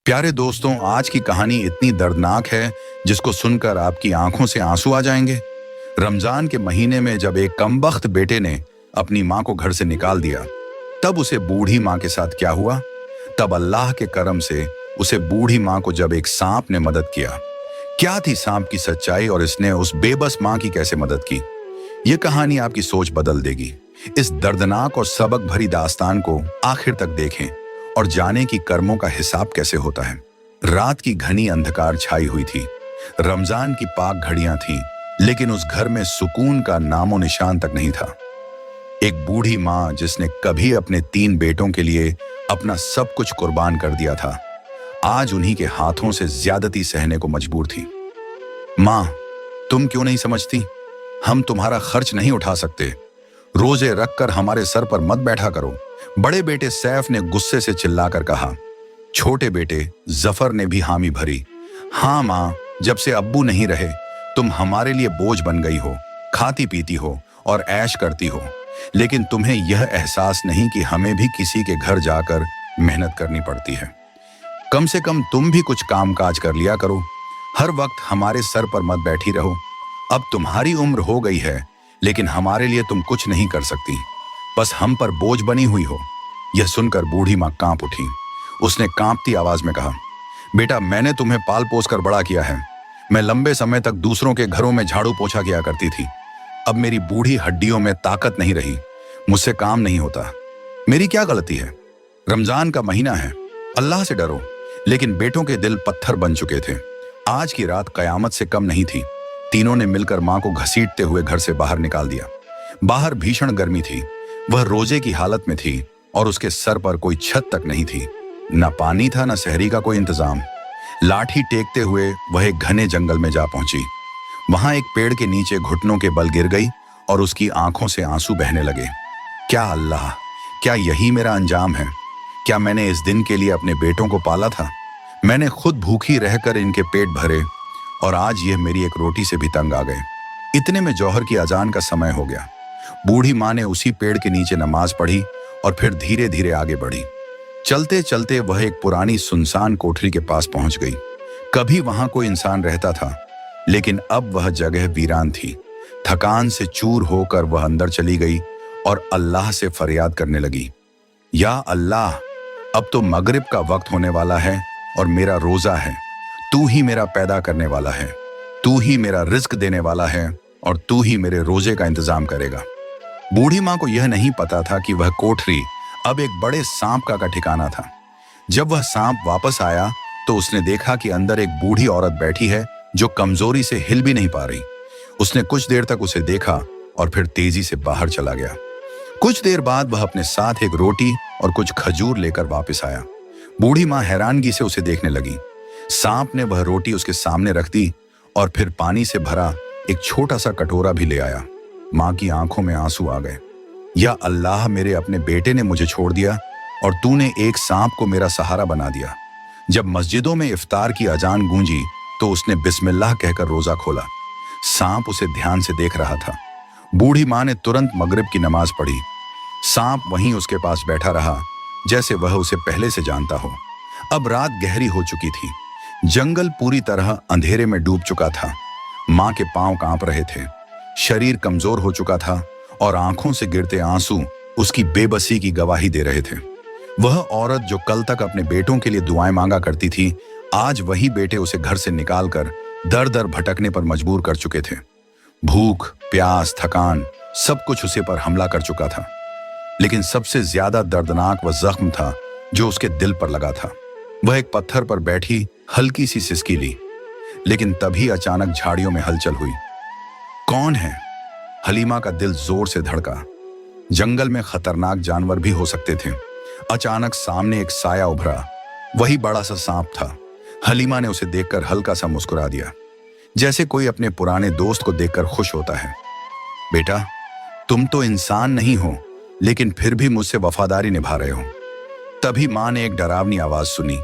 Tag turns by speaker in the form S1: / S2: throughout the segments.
S1: प्यारे दोस्तों, आज की कहानी इतनी दर्दनाक है जिसको सुनकर आपकी आंखों से आंसू आ जाएंगे। रमजान के महीने में जब एक कमबख्त बेटे ने अपनी माँ को घर से निकाल दिया, तब उसे बूढ़ी माँ के साथ क्या हुआ। तब अल्लाह के करम से उसे बूढ़ी माँ को जब एक सांप ने मदद किया। क्या थी सांप की सच्चाई और इसने उस बेबस माँ की कैसे मदद की। ये कहानी आपकी सोच बदल देगी। इस दर्दनाक और सबक भरी दास्तान को आखिर तक देखें और जाने की कर्मों का हिसाब कैसे होता है। रात की घनी अंधकार छाई हुई थी। रमजान की पाक घड़ियां थीं, लेकिन उस घर में सुकून का नामो निशान तक नहीं था। एक बूढ़ी माँ जिसने कभी अपने 3 बेटों के लिए अपना सब कुछ कुर्बान कर दिया था, आज उन्हीं के हाथों से ज्यादती सहने को मजबूर थी। माँ, तुम क्यों नहीं समझती? हम तुम्हारा खर्च नहीं उठा सकते। रोजे रखकर हमारे सर पर मत बैठा करो। बड़े बेटे सैफ ने गुस्से से चिल्लाकर कहा। छोटे बेटे जफर ने भी हामी भरी। हाँ माँ, जब से अब्बू नहीं रहे तुम हमारे लिए बोझ बन गई हो। खाती पीती हो और ऐश करती हो, लेकिन तुम्हें यह एहसास नहीं कि हमें भी किसी के घर जाकर मेहनत करनी पड़ती है। कम से कम तुम भी कुछ काम काज कर लिया करो। हर वक्त हमारे सर पर मत बैठी रहो। अब तुम्हारी उम्र हो गई है, लेकिन हमारे लिए तुम कुछ नहीं कर सकती, बस हम पर बोझ बनी हुई हो। यह सुनकर बूढ़ी माँ कांप उठी। उसने कांपती आवाज में कहा, बेटा, मैंने तुम्हें पाल पोस कर बड़ा किया है। मैं लंबे समय तक दूसरों के घरों में झाड़ू पोछा किया करती थी। अब मेरी बूढ़ी हड्डियों में ताकत नहीं रही, मुझसे काम नहीं होता। मेरी क्या गलती है? रमजान का महीना है, अल्लाह से डरो। लेकिन बेटों के दिल पत्थर बन चुके थे। आज की रात कयामत से कम नहीं थी। तीनों ने मिलकर माँ को घसीटते हुए घर से बाहर निकाल दिया। बाहर भीषण गर्मी थी। वह रोजे की हालत में थी और उसके सर पर कोई छत तक नहीं थी। न पानी था, न सहरी का कोई इंतजाम। लाठी टेकते हुए वह एक घने जंगल में जा पहुंची। वहां एक पेड़ के नीचे घुटनों के बल गिर गई और उसकी आंखों से आंसू बहने लगे। क्या अल्लाह, क्या यही मेरा अंजाम है? क्या मैंने इस दिन के लिए अपने बेटों को पाला था? मैंने खुद भूखी रहकर इनके पेट भरे और आज यह मेरी एक रोटी से भी तंग आ गए। इतने में जौहर की अजान का समय हो गया। बूढ़ी माँ ने उसी पेड़ के नीचे नमाज पढ़ी और फिर धीरे धीरे आगे बढ़ी। चलते चलते वह एक पुरानी सुनसान कोठरी के पास पहुंच गई। कभी वहां कोई इंसान रहता था, लेकिन अब वह जगह वीरान थी। थकान से चूर होकर वह अंदर चली गई और अल्लाह से फरियाद करने लगी, या अल्लाह, अब तो मगरिब का वक्त होने वाला है और मेरा रोजा है। तू ही मेरा पैदा करने वाला है, तू ही मेरा रिज्क देने वाला है और तू ही मेरे रोजे का इंतजाम करेगा। बूढ़ी माँ को यह नहीं पता था कि वह कोठरी अब एक बड़े सांप का ठिकाना था। जब वह सांप वापस आया तो उसने देखा कि अंदर एक बूढ़ी औरत बैठी है जो कमजोरी से हिल भी नहीं पा रही। उसने कुछ देर तक उसे देखा और फिर तेजी से बाहर चला गया। कुछ देर बाद वह अपने साथ एक रोटी और कुछ खजूर लेकर वापस आया। बूढ़ी माँ हैरानगी से उसे देखने लगी। सांप ने वह रोटी उसके सामने रख दी और फिर पानी से भरा एक छोटा सा कटोरा भी ले आया। माँ की आंखों में आंसू आ गए। या अल्लाह, मेरे अपने बेटे ने मुझे छोड़ दिया और तूने एक सांप को मेरा सहारा बना दिया। जब मस्जिदों में इफ्तार की अजान गूंजी तो उसने बिस्मिल्लाह कहकर रोजा खोला। सांप उसे ध्यान से देख रहा था। बूढ़ी माँ ने तुरंत मगरिब की नमाज पढ़ी। सांप वहीं उसके पास बैठा रहा, जैसे वह उसे पहले से जानता हो। अब रात गहरी हो चुकी थी। जंगल पूरी तरह अंधेरे में डूब चुका था। माँ के पांव कांप रहे थे, शरीर कमजोर हो चुका था और आंखों से गिरते आंसू उसकी बेबसी की गवाही दे रहे थे। वह औरत जो कल तक अपने बेटों के लिए दुआएं मांगा करती थी, आज वही बेटे उसे घर से निकालकर दर दर भटकने पर मजबूर कर चुके थे। भूख, प्यास, थकान, सब कुछ उसे पर हमला कर चुका था। लेकिन सबसे ज्यादा दर्दनाक वह जख्म था जो उसके दिल पर लगा था। वह एक पत्थर पर बैठी हल्की सी सिसकी ली, लेकिन तभी अचानक झाड़ियों में हलचल हुई। कौन है? हलीमा का दिल जोर से धड़का। जंगल में खतरनाक जानवर भी हो सकते थे। अचानक सामने एक साया उभरा। वही बड़ा सा सांप था। हलीमा ने उसे देखकर हल्का सा मुस्कुरा दिया, जैसे कोई अपने पुराने दोस्त को देखकर खुश होता है। बेटा, तुम तो इंसान नहीं हो, लेकिन फिर भी मुझसे वफादारी निभा रहे हो। तभी माँ ने एक डरावनी आवाज सुनी।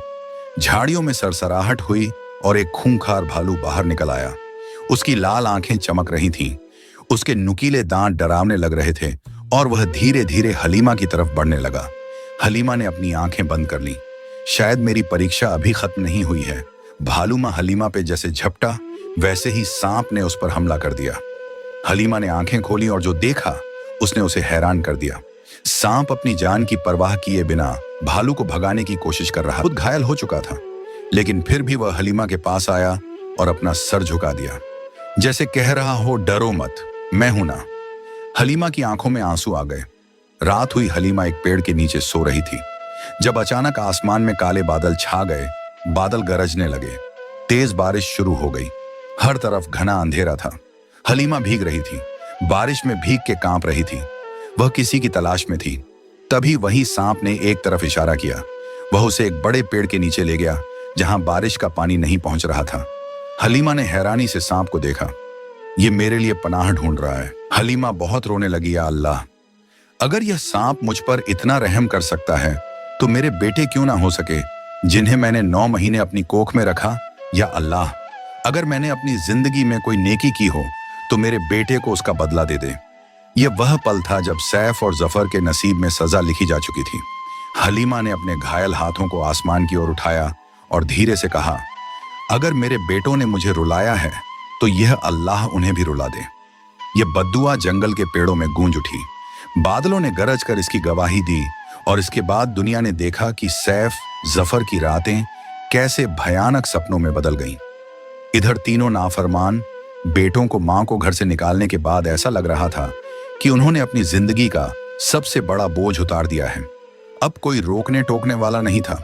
S1: झाड़ियों में सरसराहट हुई और एक खूंखार भालू बाहर निकल आया। उसकी लाल आंखें चमक रही थीं, उसके नुकीले दांत डरावने लग रहे थे और वह धीरे धीरे हलीमा की तरफ बढ़ने लगा। हलीमा ने अपनी आंखें बंद कर ली। शायद मेरी परीक्षा अभी खत्म नहीं हुई है। भालू माँ हलीमा पे जैसे झपटा, वैसे ही सांप ने उस पर हमला कर दिया। हलीमा ने आंखें खोली और जो देखा उसने उसे हैरान कर दिया। सांप अपनी जान की परवाह किए बिना भालू को भगाने की कोशिश कर रहा, खुद घायल हो चुका था, लेकिन फिर भी वह हलीमा के पास आया और अपना सर झुका दिया, जैसे कह रहा हो डरो मत, मैं हूं ना। हलीमा की आंखों में आंसू आ गए। रात हुई, हलीमा एक पेड़ के नीचे सो रही थी जब अचानक आसमान में काले बादल छा गए। बादल गरजने लगे, तेज बारिश शुरू हो गई, हर तरफ घना अंधेरा था। हलीमा भीग रही थी, बारिश में भीग के कांप रही थी। वह किसी की तलाश में थी। तभी वही सांप ने एक तरफ इशारा किया। वह उसे एक बड़े पेड़ के नीचे ले गया जहां बारिश का पानी नहीं पहुंच रहा था। हलीमा ने हैरानी से सांप को देखा। ये मेरे लिए पनाह ढूंढ रहा है। हलीमा बहुत रोने लगी, या अल्लाह, अगर यह सांप मुझ पर इतना रहम कर सकता है तो मेरे बेटे क्यों ना हो सके, जिन्हें मैंने 9 महीने अपनी कोख में रखा। या अल्लाह, अगर मैंने अपनी जिंदगी में कोई नेकी की हो तो मेरे बेटे को उसका बदला दे दे। यह वह पल था जब सैफ और जफर के नसीब में सजा लिखी जा चुकी थी। हलीमा ने अपने घायल हाथों को आसमान की ओर उठाया और धीरे से कहा, अगर मेरे बेटों ने मुझे रुलाया है तो यह अल्लाह उन्हें भी रुला दे। यह बद्दुआ जंगल के पेड़ों में गूंज उठी। बादलों ने गरज कर इसकी गवाही दी और इसके बाद दुनिया ने देखा कि सैफ जफर की रातें कैसे भयानक सपनों में बदल गईं। इधर तीनों नाफरमान बेटों को मां को घर से निकालने के बाद ऐसा लग रहा था कि उन्होंने अपनी जिंदगी का सबसे बड़ा बोझ उतार दिया है। अब कोई रोकने टोकने वाला नहीं था,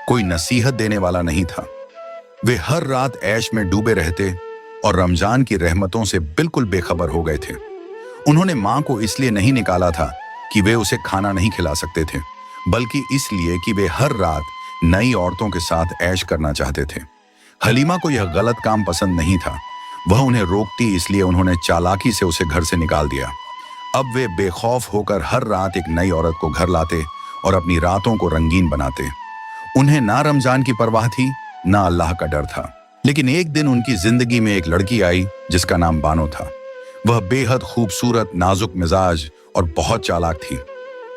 S1: कोई नसीहत देने वाला नहीं था। वे हर रात ऐश में डूबे रहते और रमजान की रहमतों से बिल्कुल बेखबर हो गए थे। उन्होंने मां को इसलिए नहीं निकाला था कि वे उसे खाना नहीं खिला सकते थे, बल्कि इसलिए कि वे हर रात नई औरतों के साथ ऐश करना चाहते थे। हलीमा को यह गलत काम पसंद नहीं था। वह उन्हें रोकती, इसलिए उन्होंने चालाकी से उसे घर से निकाल दिया। अब वे बेखौफ होकर हर रात एक नई औरत को घर लाते और अपनी रातों को रंगीन बनाते। उन्हें ना रमजान की परवाह थी, ना अल्लाह का डर था। लेकिन एक दिन उनकी जिंदगी में एक लड़की आई जिसका नाम बानो था। वह बेहद खूबसूरत, नाजुक मिजाज और बहुत चालाक थी।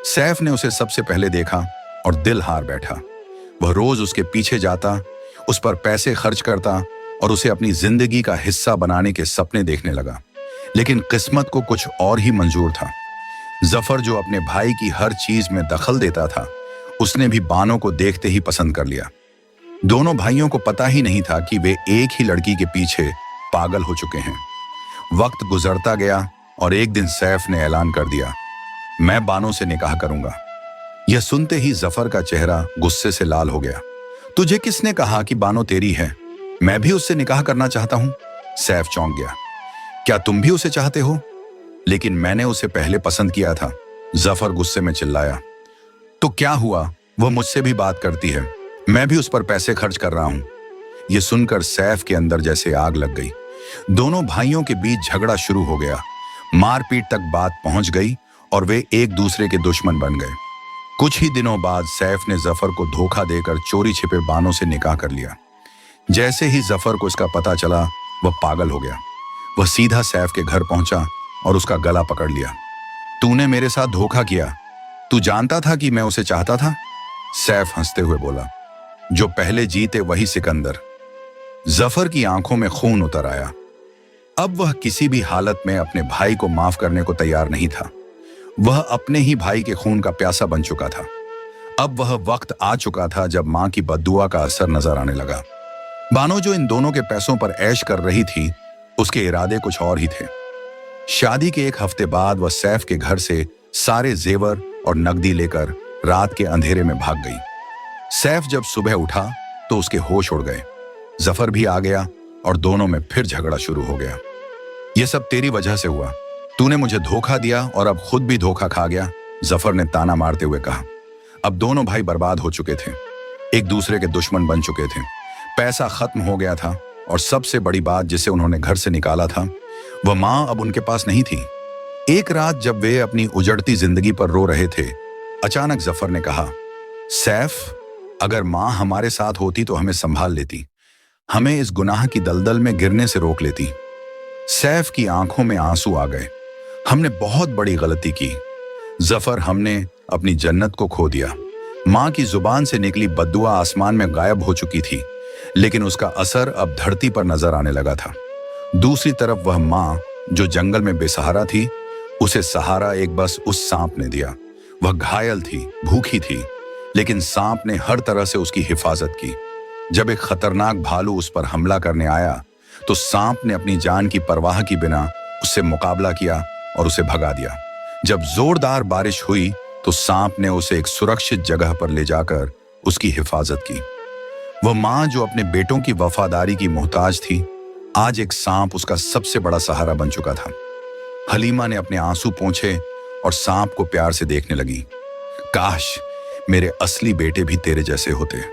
S1: सैफ ने उसे सबसे पहले देखा और दिल हार बैठा। वह रोज उसके पीछे जाता, उस पर पैसे खर्च करता और उसे अपनी जिंदगी का हिस्सा बनाने के सपने देखने लगा। लेकिन किस्मत को कुछ और ही मंजूर था। जफर, जो अपने भाई की हर चीज में दखल देता था, उसने भी बानो को देखते ही पसंद कर लिया। दोनों भाइयों को पता ही नहीं था कि वे एक ही लड़की के पीछे पागल हो चुके हैं। वक्त गुजरता गया और एक दिन सैफ ने ऐलान कर दिया, मैं बानो से निकाह करूंगा। यह सुनते ही जफर का चेहरा गुस्से से लाल हो गया। तुझे किसने कहा कि बानो तेरी है? मैं भी उससे निकाह करना चाहता हूं। सैफ चौंक गया। क्या तुम भी उसे चाहते हो? लेकिन मैंने उसे पहले पसंद किया था। जफर गुस्से में चिल्लाया। तो क्या हुआ, वह मुझसे भी बात करती है, मैं भी उस पर पैसे खर्च कर रहा हूं। यह सुनकर सैफ के अंदर जैसे आग लग गई। दोनों भाइयों के बीच झगड़ा शुरू हो गया। मारपीट तक बात पहुंच गई और वे एक दूसरे के दुश्मन बन गए। कुछ ही दिनों बाद सैफ ने जफर को धोखा देकर चोरी छिपे बानों से निकाह कर लिया। जैसे ही जफर को इसका पता चला, वह पागल हो गया। वह सीधा सैफ के घर पहुंचा और उसका गला पकड़ लिया। तूने मेरे साथ धोखा किया, तू जानता था कि मैं उसे चाहता था? सैफ हंसते हुए बोला, जो पहले जीते वही सिकंदर। जफर की आंखों में खून उतर आया। अब वह किसी भी हालत में अपने भाई को माफ करने को तैयार नहीं था। वह अपने ही भाई के खून का प्यासा बन चुका था। अब वह वक्त आ चुका था जब मां की बद्दुआ का असर नजर आने लगा। बानो, जो इन दोनों के पैसों पर ऐश कर रही थी, उसके इरादे कुछ और ही थे। शादी के एक हफ्ते बाद वह सैफ के घर से सारे जेवर और नकदी लेकर रात के अंधेरे में भाग गई। सैफ जब सुबह उठा तो उसके होश उड़ गए। जफर भी आ गया और दोनों में फिर झगड़ा शुरू हो गया। यह सब तेरी वजह से हुआ, तूने मुझे धोखा दिया और अब खुद भी धोखा खा गया, जफर ने ताना मारते हुए कहा। अब दोनों भाई बर्बाद हो चुके थे, एक दूसरे के दुश्मन बन चुके थे। पैसा खत्म हो गया था और सबसे बड़ी बात जिसे उन्होंने घर से निकाला था, वह मां अब उनके पास नहीं थी। एक रात जब वे अपनी उजड़ती जिंदगी पर रो रहे थे, अचानक जफर ने कहा, सैफ, अगर मां हमारे साथ होती तो हमें संभाल लेती, हमें इस गुनाह की दलदल में गिरने से रोक लेती। सैफ की आंखों में आंसू आ गए। हमने बहुत बड़ी गलती की जफर, हमने अपनी जन्नत को खो दिया। माँ की जुबान से निकली बद्दुआ आसमान में गायब हो चुकी थी, लेकिन उसका असर अब धरती पर नजर आने लगा था। दूसरी तरफ वह माँ जो जंगल में बेसहारा थी, उसे सहारा एक बस उस सांप ने दिया। वह घायल थी, भूखी थी, लेकिन सांप ने हर तरह से उसकी हिफाजत की। जब एक खतरनाक भालू उस पर हमला करने आया तो सांप ने अपनी जान की परवाह की बिना उससे मुकाबला किया और उसे भगा दिया। जब जोरदार बारिश हुई तो सांप ने उसे एक सुरक्षित जगह पर ले जाकर उसकी हिफाजत की। वह माँ जो अपने बेटों की वफादारी की मोहताज थी, आज एक सांप उसका सबसे बड़ा सहारा बन चुका था। हलीमा ने अपने आंसू पोंछे और सांप को प्यार से देखने लगी। काश मेरे असली बेटे भी तेरे जैसे होते।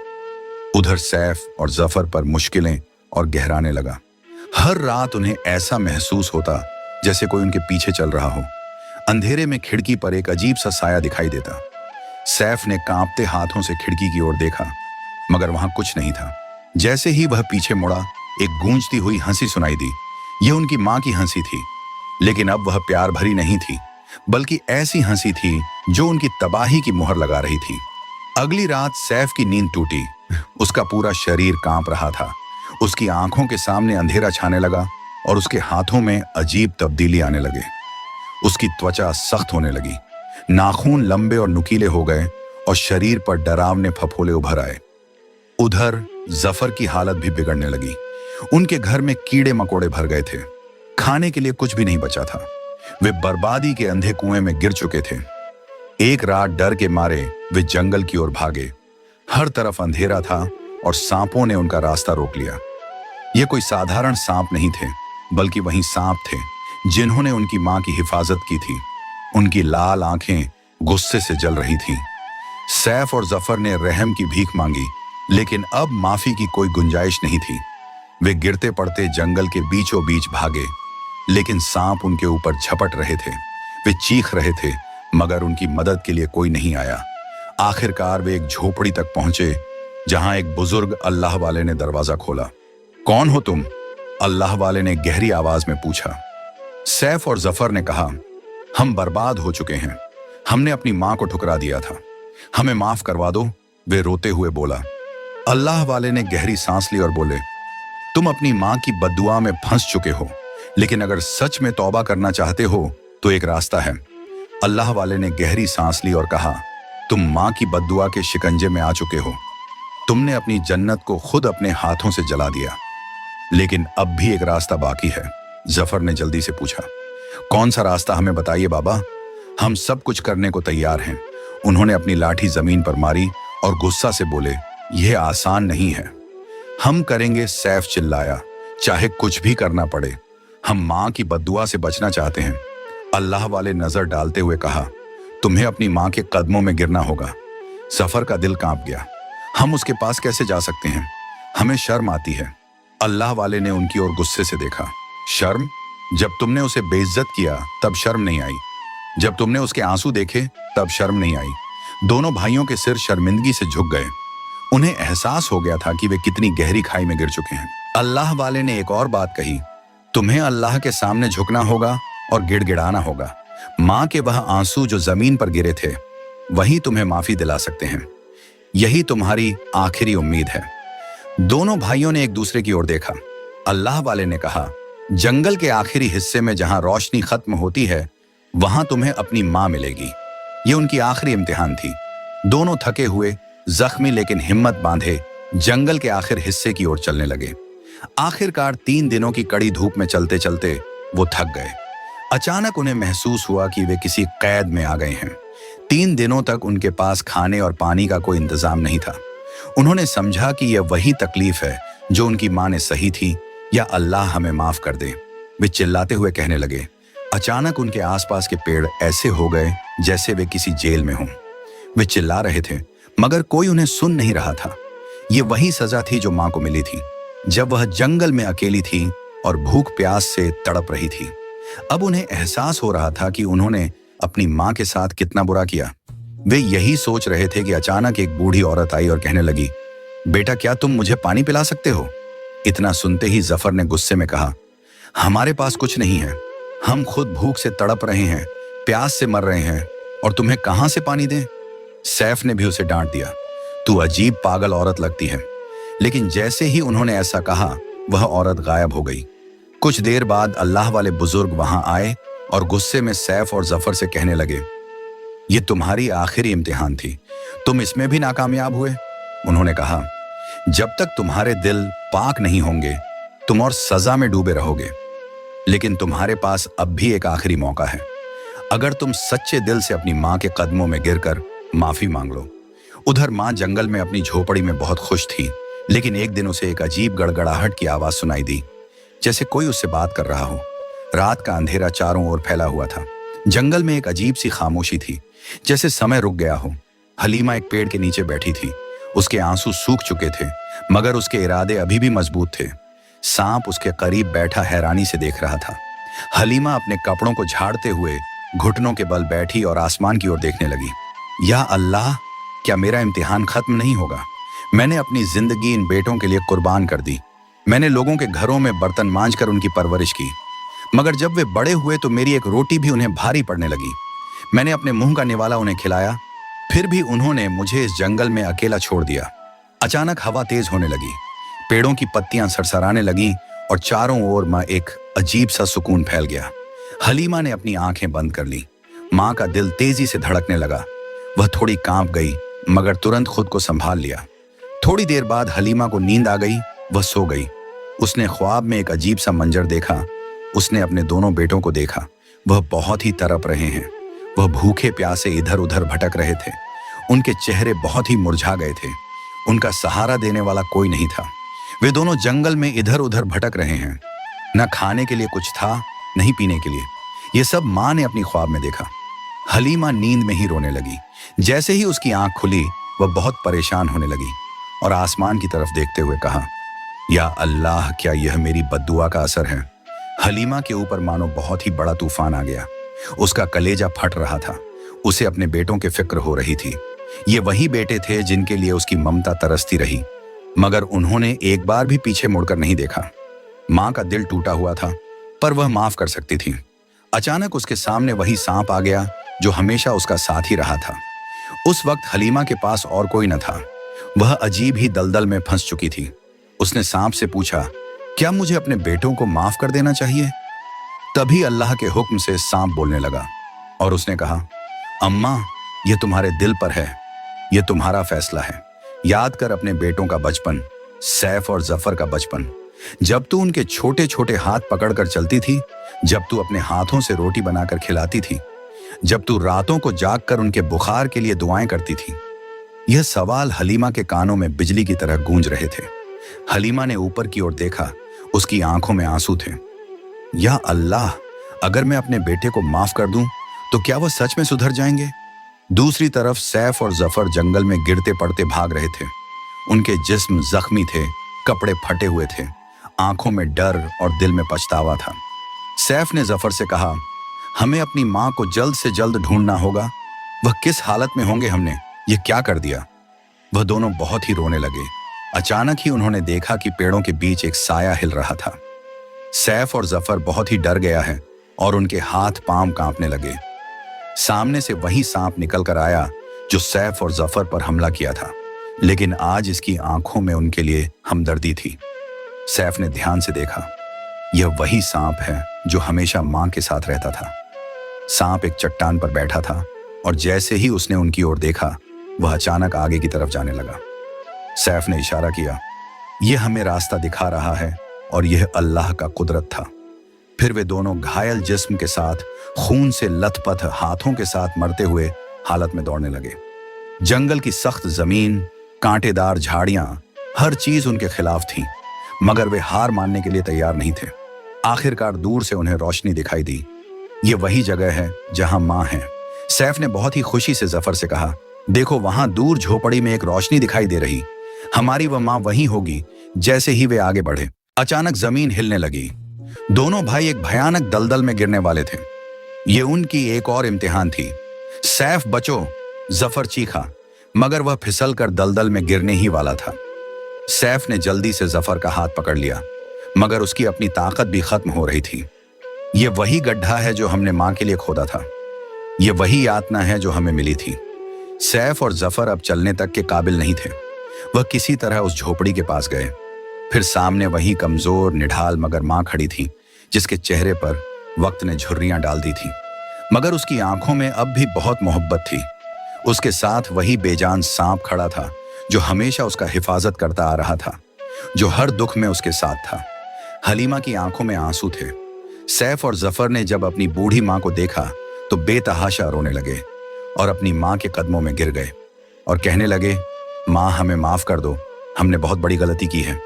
S1: उधर सैफ और जफर पर मुश्किलें और गहराने लगा। हर रात उन्हें ऐसा महसूस होता जैसे कोई उनके पीछे चल रहा हो। अंधेरे में खिड़की पर एक अजीब सा साया दिखाई देता। सैफ ने कांपते हाथों से खिड़की की ओर देखा, मगर वहां कुछ नहीं था। जैसे ही वह पीछे मुड़ा, एक गूंजती हुई हंसी सुनाई दी। यह उनकी माँ की हंसी थी, लेकिन अब वह प्यार भरी नहीं थी, बल्कि ऐसी हंसी थी जो उनकी तबाही की मुहर लगा रही थी। अगली रात सैफ की नींद टूटी। उसका पूरा शरीर कांप रहा था। उसकी आंखों के सामने अंधेरा छाने लगा और उसके हाथों में अजीब तब्दीली आने लगे। उसकी त्वचा सख्त होने लगी, नाखून लंबे और नुकीले हो गए और शरीर पर डरावने फफोले उभर आए। उधर जफर की हालत भी बिगड़ने लगी। उनके घर में कीड़े मकोड़े भर गए थे। खाने के लिए कुछ भी नहीं बचा था। वे बर्बादी के अंधे कुएं में गिर चुके थे। एक रात डर के मारे वे जंगल की ओर भागे। हर तरफ अंधेरा था और सांपों ने उनका रास्ता रोक लिया। ये कोई साधारण सांप नहीं थे, बल्कि वही सांप थे जिन्होंने उनकी मां की हिफाजत की थी। उनकी लाल आंखें गुस्से से जल रही थीं। सैफ और जफर ने रहम की भीख मांगी, लेकिन अब माफी की कोई गुंजाइश नहीं थी। वे गिरते पड़ते जंगल के बीचों बीच भागे, लेकिन सांप उनके ऊपर झपट रहे थे। वे चीख रहे थे, मगर उनकी मदद के लिए कोई नहीं आया। आखिरकार वे एक झोपड़ी तक पहुंचे, जहां एक बुजुर्ग अल्लाह वाले ने दरवाजा खोला। कौन हो तुम? अल्लाह वाले ने गहरी आवाज में पूछा। सैफ और जफर ने कहा, हम बर्बाद हो चुके हैं। हमने अपनी मां को ठुकरा दिया था, हमें माफ करवा दो। वे रोते हुए बोला। अल्लाह वाले ने गहरी सांस ली और बोले, तुम अपनी मां की बद्दुआ में फंस चुके हो, लेकिन अगर सच में तौबा करना चाहते हो तो एक रास्ता है। अल्लाह वाले ने गहरी सांस ली और कहा, तुम मां की बद्दुआ के शिकंजे में आ चुके हो। तुमने अपनी जन्नत को खुद अपने हाथों से जला दिया, लेकिन अब भी एक रास्ता बाकी है। जफर ने जल्दी से पूछा। कौन सा रास्ता, हमें बताइए बाबा, हम सब कुछ करने को तैयार हैं। उन्होंने अपनी लाठी जमीन पर मारी और गुस्सा से बोले, यह आसान नहीं है। हम करेंगे, सैफ चिल्लाया, चाहे कुछ भी करना पड़े। हम मां की बद्दुआ से बचना चाहते हैं। अल्लाह वाले नजर डालते हुए कहा, तुम्हें अपनी मां के कदमों में गिरना होगा। जफर का दिल कांप गया। हम उसके पास कैसे जा सकते हैं? हमें शर्म आती है। अल्लाह वाले ने उनकी ओर गुस्से से देखा। शर्म? जब तुमने उसे बेइज्जत किया तब शर्म नहीं आई। जब तुमने उसके आंसू देखे तब शर्म नहीं आई। दोनों भाइयों के सिर शर्मिंदगी से झुक गए। उन्हें एहसास हो गया था कि वे कितनी गहरी खाई में गिर चुके हैं। अल्लाह वाले ने एक और बात कही, तुम्हें अल्लाह के सामने झुकना होगा और गिड़गिड़ाना होगा। मां के वह आंसू जो जमीन पर गिरे थे, वही तुम्हें माफी दिला सकते हैं। यही तुम्हारी आखिरी उम्मीद है। दोनों भाइयों ने एक दूसरे की ओर देखा। अल्लाह वाले ने कहा, जंगल के आखिरी हिस्से में जहां रोशनी खत्म होती है, वहां तुम्हें अपनी मां मिलेगी। ये उनकी आखिरी इम्तिहान थी। दोनों थके हुए, जख्मी लेकिन हिम्मत बांधे जंगल के आखिर हिस्से की ओर चलने लगे। आखिरकार 3 दिनों की कड़ी धूप में चलते चलते वो थक गए। अचानक उन्हें महसूस हुआ कि वे किसी कैद में आ गए हैं। 3 दिनों तक उनके पास खाने और पानी का कोई इंतजाम नहीं था। उन्होंने समझा कि यह वही तकलीफ है जो उनकी मां ने सही थी, या अल्लाह हमें माफ कर दे। वे चिल्लाते हुए कहने लगे। अचानक उनके आसपास के पेड़ ऐसे हो गए जैसे वे किसी जेल में हों। वे चिल्ला रहे थे, मगर कोई उन्हें सुन नहीं रहा था। ये वही सजा थी जो मां को मिली थी जब वह जंगल में अकेली थी और भूख प्यास से तड़प रही थी। अब उन्हें एहसास हो रहा था कि उन्होंने अपनी मां के साथ कितना बुरा किया। वे यही सोच रहे थे कि अचानक एक बूढ़ी औरत आई और कहने लगी, बेटा क्या तुम मुझे पानी पिला सकते हो? इतना सुनते ही जफर ने गुस्से में कहा, हमारे पास कुछ नहीं है। हम खुद भूख से तड़प रहे हैं, प्यास से मर रहे हैं, और तुम्हें कहां से पानी दें? सैफ ने भी उसे डांट दिया, तू अजीब पागल औरत लगती है। लेकिन जैसे ही उन्होंने ऐसा कहा, वह औरत गायब हो गई। कुछ देर बाद अल्लाह वाले बुजुर्ग वहां आए और गुस्से में सैफ और जफर से कहने लगे, ये तुम्हारी आखिरी इम्तिहान थी, तुम इसमें भी नाकामयाब हुए। उन्होंने कहा, जब तक तुम्हारे दिल पाक नहीं होंगे तुम और सजा में डूबे रहोगे। लेकिन तुम्हारे पास अब भी एक आखिरी मौका है। अगर तुम सच्चे दिल से अपनी माँ के कदमों में गिरकर माफी मांग लो। उधर माँ जंगल में अपनी झोपड़ी में बहुत खुश थी, लेकिन एक दिन उसे एक अजीब गड़गड़ाहट की आवाज सुनाई दी, जैसे कोई उससे बात कर रहा हो। रात का अंधेरा चारों ओर फैला हुआ था। जंगल में एक अजीब सी खामोशी थी, जैसे समय रुक गया हो। हलीमा एक पेड़ के नीचे बैठी थी। उसके आंसू सूख चुके थे, मगर उसके इरादे अभी भी मजबूत थे। सांप उसके करीब बैठा हैरानी से देख रहा था। हलीमा अपने कपड़ों को झाड़ते हुए घुटनों के बल बैठी और आसमान की ओर देखने लगी। या अल्लाह, क्या मेरा इम्तिहान खत्म नहीं होगा? मैंने अपनी जिंदगी इन बेटों के लिए कुर्बान कर दी। मैंने लोगों के घरों में बर्तन मांजकर उनकी परवरिश की, मगर जब वे बड़े हुए तो मेरी एक रोटी भी उन्हें भारी पड़ने लगी। मैंने अपने मुंह का निवाला उन्हें खिलाया, फिर भी उन्होंने मुझे इस जंगल में अकेला छोड़ दिया। अचानक हवा तेज होने लगी, पेड़ों की पत्तियां सरसराने लगीं और चारों ओर मां एक अजीब सा सुकून फैल गया। हलीमा ने अपनी आंखें बंद कर ली। मां का दिल तेजी से धड़कने लगा। वह थोड़ी कांप गई, मगर तुरंत खुद को संभाल लिया। थोड़ी देर बाद हलीमा को नींद आ गई। वह सो गई। उसने ख्वाब में एक अजीब सा मंजर देखा। उसने अपने दोनों बेटों को देखा। वह बहुत ही तड़प रहे हैं। वह भूखे प्यासे इधर उधर भटक रहे थे। उनके चेहरे बहुत ही मुरझा गए थे। उनका सहारा देने वाला कोई नहीं था। वे दोनों जंगल में इधर उधर भटक रहे हैं। न खाने के लिए कुछ था, नहीं पीने के लिए। यह सब मां ने अपनी ख्वाब में देखा। हलीमा नींद में ही रोने लगी। जैसे ही उसकी आंख खुली, वह बहुत परेशान होने लगी और आसमान की तरफ देखते हुए कहा, या अल्लाह, क्या यह मेरी बद्दुआ का असर है? हलीमा के ऊपर मानो बहुत ही बड़ा तूफान आ गया। उसका कलेजा फट रहा था। उसे अपने बेटों की फिक्र हो रही थी। ये वही बेटे थे जिनके लिए उसकी ममता तरसती रही, मगर उन्होंने एक बार भी पीछे मुड़कर नहीं देखा। मां का दिल टूटा हुआ था, पर वह माफ कर सकती थी। अचानक उसके सामने वही सांप आ गया जो हमेशा उसका साथ ही रहा था। उस वक्त हलीमा के पास और कोई न था। वह अजीब ही दलदल में फंस चुकी थी। उसने सांप से पूछा, क्या मुझे अपने बेटों को माफ कर देना चाहिए? तभी अल्लाह के हुक्म से सांप बोलने लगा और उसने कहा, अम्मा, यह तुम्हारे दिल पर है। यह तुम्हारा फैसला है। याद कर अपने बेटों का बचपन, सैफ और जफर का बचपन। जब तू उनके छोटे छोटे हाथ पकड़कर चलती थी, जब तू अपने हाथों से रोटी बनाकर खिलाती थी, जब तू रातों को जागकर उनके बुखार के लिए दुआएं करती थी। यह सवाल हलीमा के कानों में बिजली की तरह गूंज रहे थे। हलीमा ने ऊपर की ओर देखा। उसकी आंखों में आंसू थे। या अल्लाह, अगर मैं अपने बेटे को माफ कर दूं तो क्या वह सच में सुधर जाएंगे? दूसरी तरफ सैफ और जफर जंगल में गिरते पड़ते भाग रहे थे। उनके जिस्म जख्मी थे, कपड़े फटे हुए थे, आंखों में डर और दिल में पछतावा था। सैफ ने जफर से कहा, हमें अपनी मां को जल्द से जल्द ढूंढना होगा। वह किस हालत में होंगे? हमने ये क्या कर दिया? वह दोनों बहुत ही रोने लगे। अचानक ही उन्होंने देखा कि पेड़ों के बीच एक साया हिल रहा था। सैफ और जफर बहुत ही डर गया है और उनके हाथ पांव कांपने लगे। सामने से वही सांप निकल कर आया जो सैफ और जफर पर हमला किया था, लेकिन आज इसकी आंखों में उनके लिए हमदर्दी थी। सैफ ने ध्यान से देखा। यह वही सांप है जो हमेशा मां के साथ रहता था। सांप एक चट्टान पर बैठा था और जैसे ही उसने उनकी ओर देखा, वह अचानक आगे की तरफ जाने लगा। सैफ ने इशारा किया, यह हमें रास्ता दिखा रहा है और यह अल्लाह का कुदरत था। फिर वे दोनों घायल जिस्म के साथ, खून से लथपथ हाथों के साथ मरते हुए हालत में दौड़ने लगे। जंगल की सख्त जमीन, कांटेदार झाड़ियां, हर चीज उनके खिलाफ थी, मगर वे हार मानने के लिए तैयार नहीं थे। आखिरकार दूर से उन्हें रोशनी दिखाई दी। ये वही जगह है जहां मां है। सैफ ने बहुत ही खुशी से जफर से कहा, देखो वहां दूर झोपड़ी में एक रोशनी दिखाई दे रही। हमारी वह मां वहीं होगी। जैसे ही वे आगे बढ़े, अचानक जमीन हिलने लगी। दोनों भाई एक भयानक दलदल में गिरने वाले थे। ये उनकी एक और इम्तिहान थी। सैफ, बचो! जफर चीखा, मगर वह फिसल कर दलदल में गिरने ही वाला था। सैफ ने जल्दी से जफर का हाथ पकड़ लिया, मगर उसकी अपनी ताकत भी खत्म हो रही थी। ये वही गड्ढा है जो हमने मां के लिए खोदा था। ये वही यातना है जो हमें मिली थी। सैफ और जफर अब चलने तक के काबिल नहीं थे। वह किसी तरह उस झोपड़ी के पास गए। फिर सामने वही कमजोर निढाल मगर मां खड़ी थी, जिसके चेहरे पर वक्त ने झुर्रियां डाल दी थी, मगर उसकी आंखों में अब भी बहुत मोहब्बत थी। उसके साथ वही बेजान सांप खड़ा था जो हमेशा उसका हिफाजत करता आ रहा था, जो हर दुख में उसके साथ था। हलीमा की आंखों में आंसू थे। सैफ और जफर ने जब अपनी बूढ़ी मां को देखा तो बेतहाशा रोने लगे और अपनी मां के कदमों में गिर गए और कहने लगे, मां हमें माफ कर दो, हमने बहुत बड़ी गलती की है,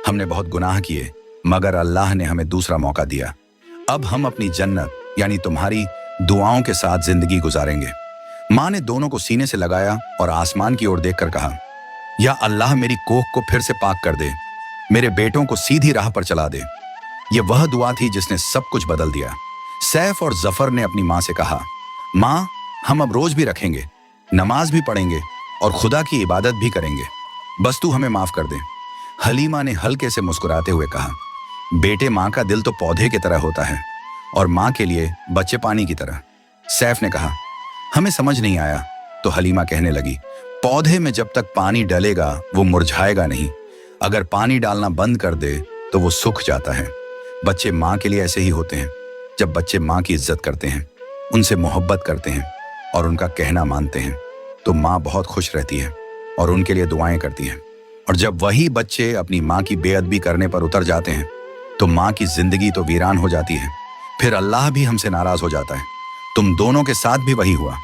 S1: हमने बहुत गुनाह किए, मगर अल्लाह ने हमें दूसरा मौका दिया। अब हम अपनी जन्नत यानी तुम्हारी दुआओं के साथ जिंदगी गुजारेंगे। मां ने दोनों को सीने से लगाया और आसमान की ओर देखकर कहा, या अल्लाह मेरी कोख को फिर से पाक कर दे, मेरे बेटों को सीधी राह पर चला दे। यह वह दुआ थी जिसने सब कुछ बदल दिया। सैफ और जफर ने अपनी मां से कहा, मां हम अब रोज भी रखेंगे, नमाज भी पढ़ेंगे और खुदा की इबादत भी करेंगे, बस तू हमें माफ कर दे। हलीमा ने हल्के से मुस्कुराते हुए कहा, बेटे मां का दिल तो पौधे की तरह होता है और मां के लिए बच्चे पानी की तरह। सैफ ने कहा, हमें समझ नहीं आया। तो हलीमा कहने लगी, पौधे में जब तक पानी डलेगा वो मुरझाएगा नहीं, अगर पानी डालना बंद कर दे तो वो सूख जाता है। बच्चे मां के लिए ऐसे ही होते हैं। जब बच्चे मां की इज्जत करते हैं, उनसे मोहब्बत करते हैं और उनका कहना मानते हैं तो मां बहुत खुश रहती है और उनके लिए दुआएं करती है। और जब वही बच्चे अपनी मां की बेअदबी करने पर उतर जाते हैं तो मां की जिंदगी तो वीरान हो जाती है, फिर अल्लाह भी हमसे नाराज हो जाता है। तुम दोनों के साथ भी वही हुआ।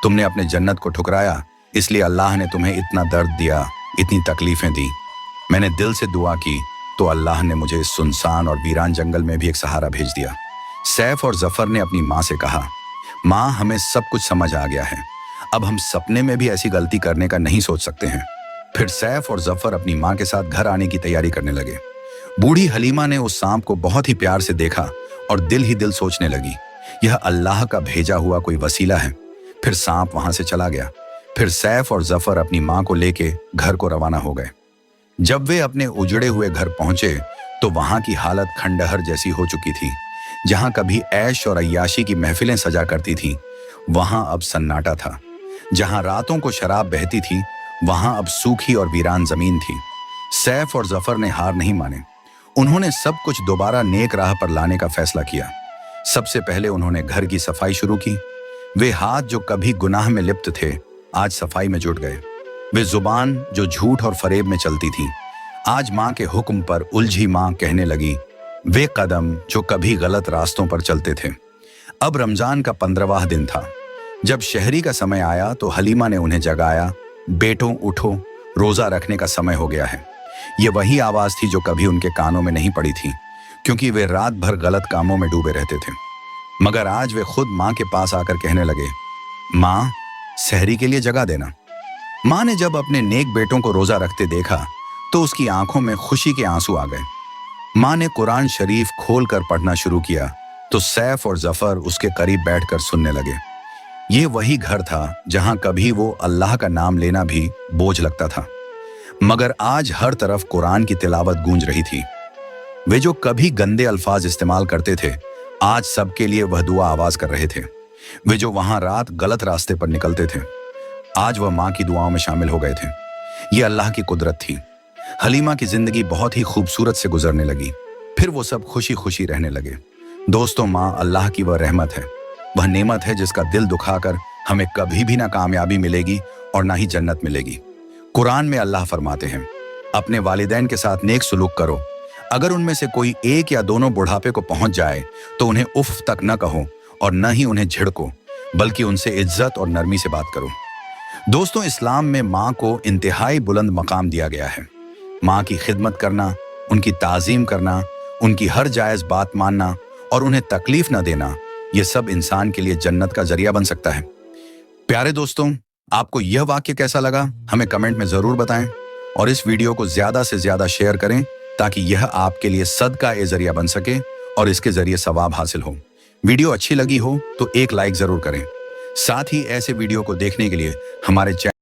S1: तुमने अपने जन्नत को ठुकराया, इसलिए अल्लाह ने तुम्हें इतना दर्द दिया, इतनी तकलीफें दी। मैंने दिल से दुआ की तो अल्लाह ने मुझे इस सुनसान और वीरान जंगल में भी एक सहारा भेज दिया। सैफ और जफर ने अपनी मां से कहा, मां हमें सब कुछ समझ आ गया है, अब हम सपने में भी ऐसी गलती करने का नहीं सोच सकते हैं। फिर सैफ और जफर अपनी मां के साथ घर आने की तैयारी करने लगे। बूढ़ी हलीमा ने उस सांप को बहुत ही प्यार से देखा और दिल ही दिल सोचने लगी, यह अल्लाह का भेजा हुआ कोई वसीला है। फिर सांप वहां से चला गया। फिर सैफ और जफर अपनी मां को लेके घर को रवाना हो गए। जब वे अपने उजड़े हुए घर पहुंचे तो वहां की हालत खंडहर जैसी हो चुकी थी। जहां कभी ऐश और अय्याशी की महफिलें सजा करती थी, वहां अब सन्नाटा था। जहां रातों को शराब बहती थी, वहां अब सूखी और वीरान जमीन थी। सैफ और जफर ने हार नहीं माने। उन्होंने सब कुछ दोबारा नेक राह पर लाने का फैसला किया। सबसे पहले उन्होंने घर की सफाई शुरू की। वे हाथ जो कभी गुनाह में लिप्त थे, आज सफाई में जुट गए। वे जुबान जो झूठ और फरेब में चलती थी, आज मां के हुक्म पर उलझी मां कहने लगी। वे कदम जो कभी गलत रास्तों पर चलते थे। अब रमजान का 15वां दिन था। जब शहरी का समय आया तो हलीमा ने उन्हें जगाया, बेटों उठो, रोजा रखने का समय हो गया है। ये वही आवाज थी जो कभी उनके कानों में नहीं पड़ी थी, क्योंकि वे रात भर गलत कामों में डूबे रहते थे। मगर आज वे खुद मां के पास आकर कहने लगे, मां सहरी के लिए जगा देना। मां ने जब अपने नेक बेटों को रोजा रखते देखा तो उसकी आंखों में खुशी के आंसू आ गए। मां ने कुरान शरीफ खोल कर पढ़ना शुरू किया तो सैफ और जफर उसके करीब बैठकर सुनने लगे। ये वही घर था जहां कभी वो अल्लाह का नाम लेना भी बोझ लगता था, मगर आज हर तरफ कुरान की तिलावत गूंज रही थी। वे जो कभी गंदे अल्फाज इस्तेमाल करते थे, आज सबके लिए वह दुआ आवाज कर रहे थे। वे जो वहां रात गलत रास्ते पर निकलते थे, आज वह मां की दुआओं में शामिल हो गए थे। ये अल्लाह की कुदरत थी। हलीमा की जिंदगी बहुत ही खूबसूरत से गुजरने लगी। फिर वो सब खुशी खुशी रहने लगे। दोस्तों, मां अल्लाह की वह रहमत है, वह नेमत है जिसका दिल दुखाकर हमें कभी भी ना कामयाबी मिलेगी और ना ही जन्नत मिलेगी। कुरान में अल्लाह फरमाते हैं, अपने वालिदैन के साथ नेक सुलूक करो। अगर उनमें से कोई एक या दोनों बुढ़ापे को पहुंच जाए तो उन्हें उफ तक न कहो और न ही उन्हें झिड़को, बल्कि उनसे इज्जत और नरमी से बात करो। दोस्तों, इस्लाम में मां को इंतहाई बुलंद मकाम दिया गया है। मां की खिदमत करना, उनकी ताजीम करना, उनकी हर जायज बात मानना और उन्हें तकलीफ न देना, यह सब इंसान के लिए जन्नत का जरिया बन सकता है। प्यारे दोस्तों, आपको यह वाक्य कैसा लगा हमें कमेंट में जरूर बताएं और इस वीडियो को ज्यादा से ज्यादा शेयर करें ताकि यह आपके लिए सदका ए जरिया बन सके और इसके जरिए सवाब हासिल हो। वीडियो अच्छी लगी हो तो एक लाइक जरूर करें। साथ ही ऐसे वीडियो को देखने के लिए हमारे चैनल